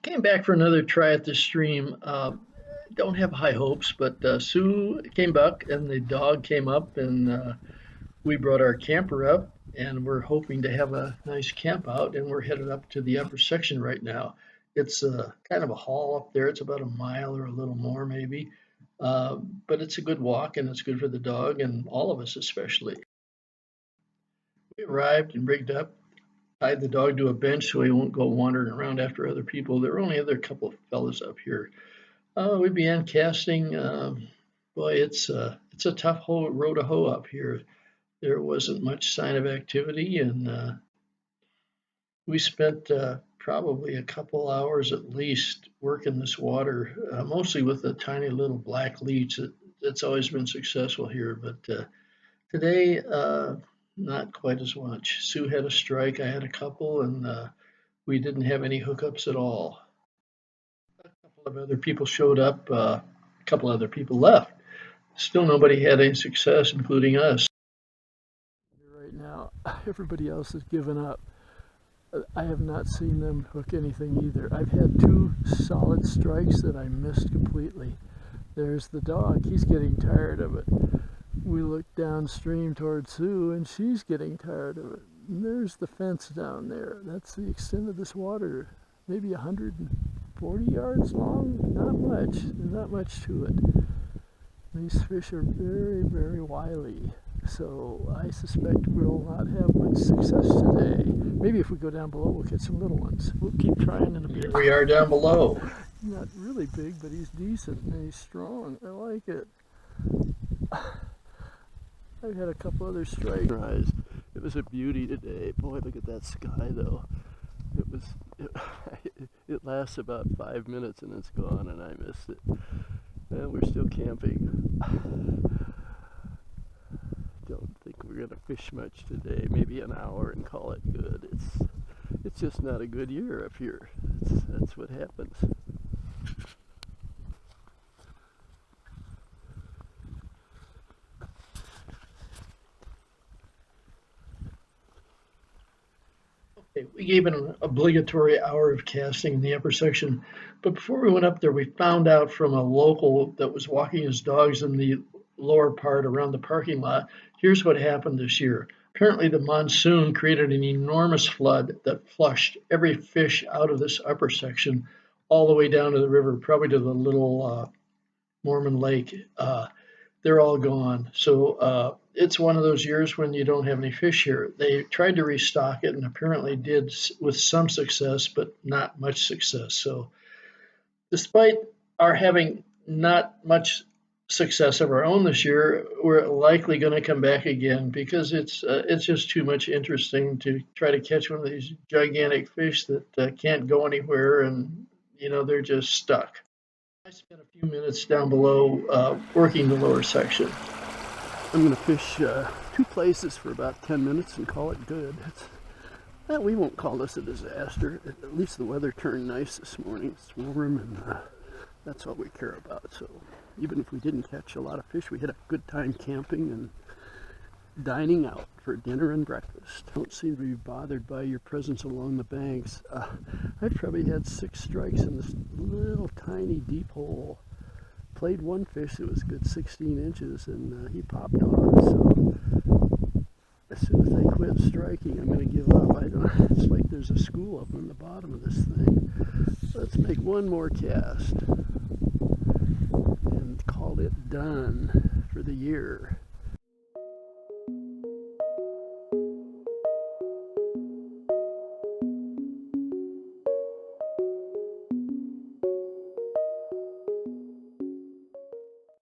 Came back for another try at the stream. Don't have high hopes, but Sue came back and the dog came up, and we brought our camper up, and we're hoping to have a nice camp out. And we're headed up to the upper section right now. It's kind of a haul up there. It's about a mile or a little more, maybe. But it's a good walk, and it's good for the dog and all of us, especially. We arrived and rigged up, tied the dog to a bench so he won't go wandering around after other people. There were only other couple of fellas up here. We began casting. Boy, it's a tough row to hoe up here. There wasn't much sign of activity, and we spent probably a couple hours at least working this water, mostly with a tiny little black leech that's always been successful here. But today, not quite as much. Sue had a strike, I had a couple, and we didn't have any hookups at all. A couple of other people showed up, a couple other people left. Still nobody had any success, including us. Right now, everybody else has given up. I have not seen them hook anything either. I've had two solid strikes that I missed completely. There's the dog, he's getting tired of it. We look downstream towards Sue and she's getting tired of it. And there's the fence down there. That's the extent of this water. Maybe 140 yards long? Not much. There's not much to it. These fish are very, very wily. So I suspect we'll not have much success today. Maybe if we go down below, we'll get some little ones. We'll keep trying in a bit. Here we are down below. Not really big, but he's decent and he's strong. I like it. I've had a couple other strikes. It was a beauty today. Boy, look at that sky though. It lasts about 5 minutes and it's gone, and I missed it. And we're still camping. Don't think we're gonna fish much today. Maybe an hour and call it good. It's just not a good year up here. That's what happens. Okay, we gave it an obligatory hour of casting in the upper section, but before we went up there, we found out from a local that was walking his dogs in the lower part around the parking lot. Here's what happened this year. Apparently, the monsoon created an enormous flood that flushed every fish out of this upper section all the way down to the river, probably to the little Mormon Lake. They're all gone. So it's one of those years when you don't have any fish here. They tried to restock it and apparently did with some success, but not much success. So despite our having not much success of our own this year, we're likely going to come back again because it's just too much interesting to try to catch one of these gigantic fish that can't go anywhere, and they're just stuck. I spent a few minutes down below working the lower section. I'm going to fish two places for about 10 minutes and call it good. We won't call this a disaster. At least the weather turned nice this morning. It's warm, and that's all we care about. So even if we didn't catch a lot of fish, we had a good time camping and dining out for dinner and breakfast. Don't seem to be bothered by your presence along the banks. I've probably had 6 strikes in this little tiny deep hole. Played one fish that was good 16 inches, and he popped off. So as soon as I quit striking, I'm going to give up. It's like there's a school up on the bottom of this thing. Let's make one more cast and call it done for the year.